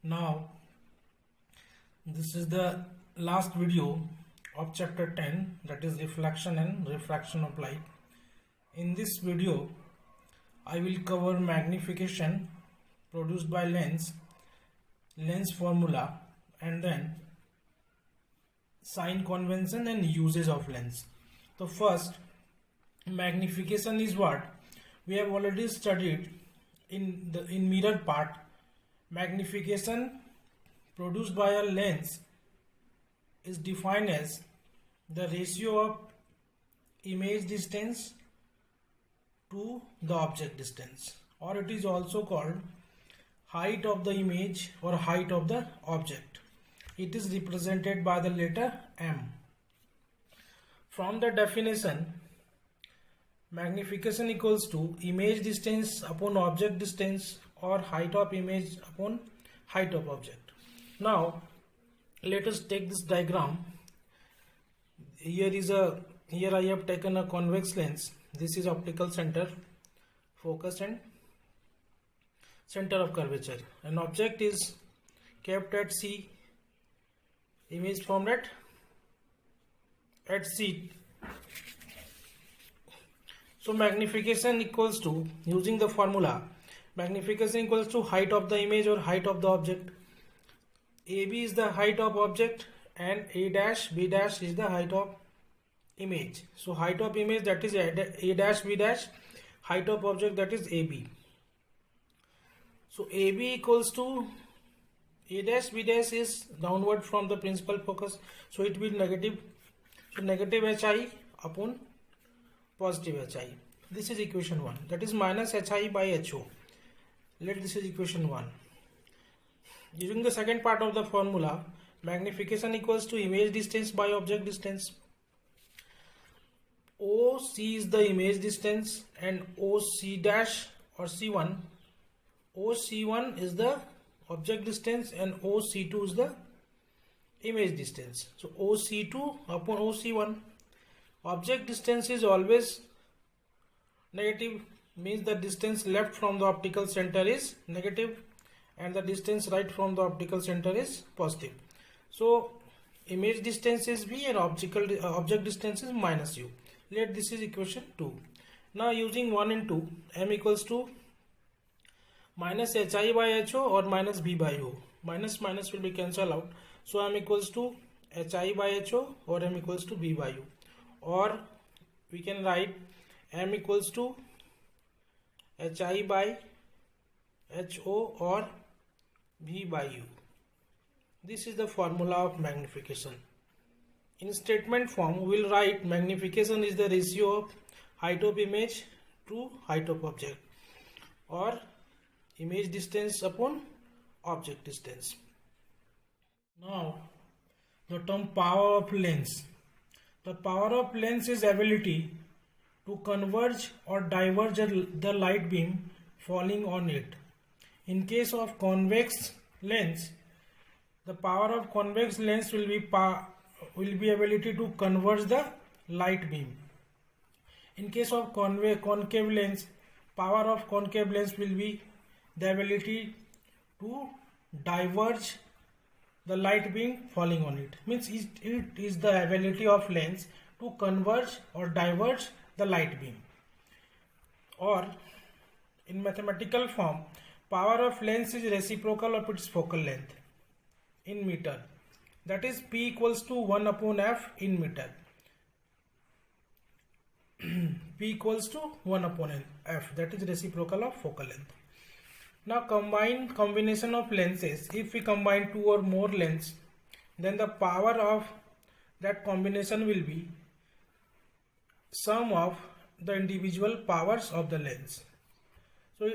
Now, this is the last video of chapter 10, that is reflection and refraction of light. In this video, I will cover magnification produced by lens formula, and then sign convention and uses of lens. So first, magnification is what we have already studied in mirror part. Magnification produced by a lens is defined as the ratio of image distance to the object distance, or it is also called height of the image or height of the object. It is represented by the letter M. From the definition, magnification equals to image distance upon object distance, or height of image upon height of object. Now let us take this diagram. Here I have taken a convex lens. This is optical center, focus and center of curvature. An object is kept at C, image formed at C. So magnification equals to, using the formula, magnification equals to height of the image or height of the object. AB is the height of object and A dash B dash is the height of image. So height of image, that is A dash B dash, height of object, that is AB. So AB equals to A dash B dash is downward from the principal focus, so it will be negative. So negative HI upon positive HI. This is equation 1, that is minus HI by HO. Let this is equation 1. Using the second part of the formula, magnification equals to image distance by object distance. OC is the image distance and OC dash or C1. OC1 is the object distance and OC2 is the image distance. So OC2 upon OC1. Object distance is always negative, means the distance left from the optical center is negative and the distance right from the optical center is positive. So image distance is V and object distance is minus U. Let this is equation 2. Now using 1 and 2, M equals to minus HI by HO or minus V by O. Minus will be cancelled out. So M equals to HI by HO or M equals to V by U. Or we can write M equals to HI by HO or V by U. This is the formula of magnification. In statement form, we will write magnification is the ratio of height of image to height of object, or image distance upon object distance. Now the term power of lens. The power of lens is ability to converge or diverge the light beam falling on it. In case of convex lens, the power of convex lens will be ability to converge the light beam. In case of concave lens, power of concave lens will be the ability to diverge the light beam falling on it. Means it is the ability of lens to converge or diverge the light beam. Or in mathematical form, power of lens is reciprocal of its focal length in meter, that is P equals to 1 upon F in meter. P equals to 1 upon F, that is reciprocal of focal length. Now combination of lenses, if we combine 2 or more lenses, then the power of that combination will be sum of the individual powers of the lens. So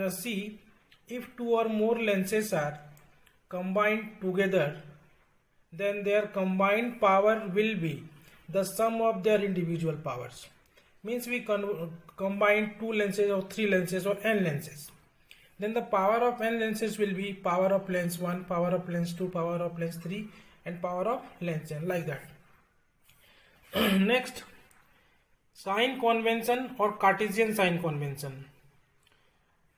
see, if 2 or more lenses are combined together, then their combined power will be the sum of their individual powers. Means we combine 2 lenses or 3 lenses or n lenses, then the power of n lenses will be power of lens 1, power of lens 2, power of lens 3 and power of lens n, like that. Next, sign convention or Cartesian sign convention.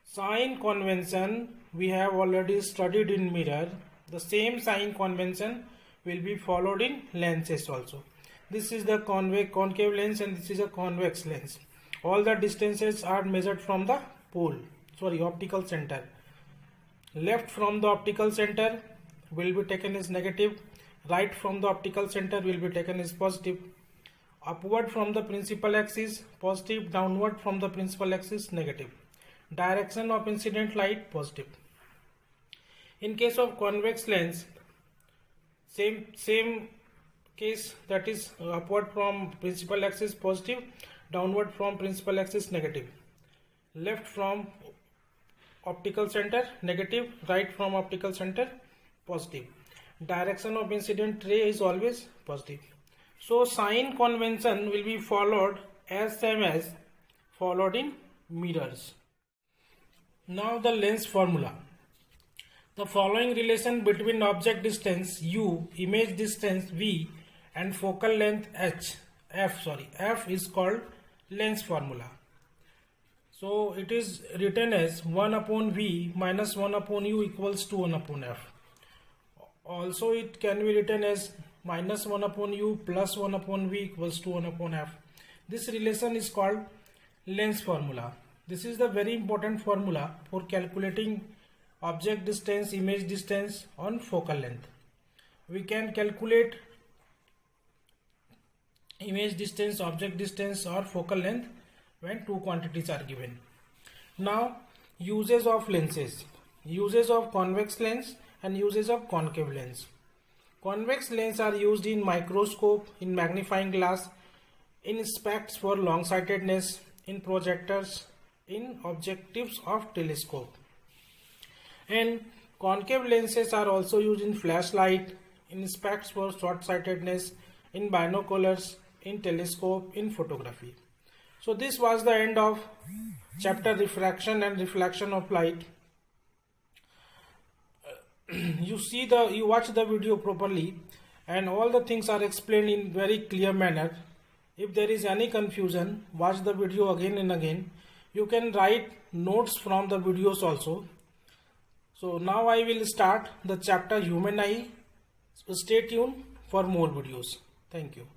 Sign convention we have already studied in mirror. The same sign convention will be followed in lenses also. This is the concave lens and this is a convex lens. All the distances are measured from the optical center. Left from the optical center will be taken as negative. Right from the optical center will be taken as positive. Upward from the principal axis positive, downward from the principal axis negative. Direction of incident light positive. In case of convex lens, same case, that is upward from principal axis positive, downward from principal axis negative. Left from optical center negative, right from optical center positive. Direction of incident ray is always positive. So sign convention will be followed as same as followed in mirrors. Now the lens formula. The following relation between object distance u, image distance v and focal length f is called lens formula. So it is written as 1 upon v minus 1 upon u equals to 1 upon f. Also it can be written as minus 1 upon u plus 1 upon v equals to 1 upon f. This relation is called lens formula. This is the very important formula for calculating object distance, image distance on focal length. We can calculate image distance, object distance or focal length when two quantities are given. Now uses of lenses. Uses of convex lens and uses of concave lens. Convex lens are used in microscope, in magnifying glass, in specs for long-sightedness, in projectors, in objectives of telescope. And concave lenses are also used in flashlight, in specs for short-sightedness, in binoculars, in telescope, in photography. So this was the end of chapter refraction and reflection of light. You watch the video properly and all the things are explained in very clear manner. If there is any confusion, watch the video again and again. You can write notes from the videos also. So now I will start the chapter human eye. So stay tuned for more videos. Thank you.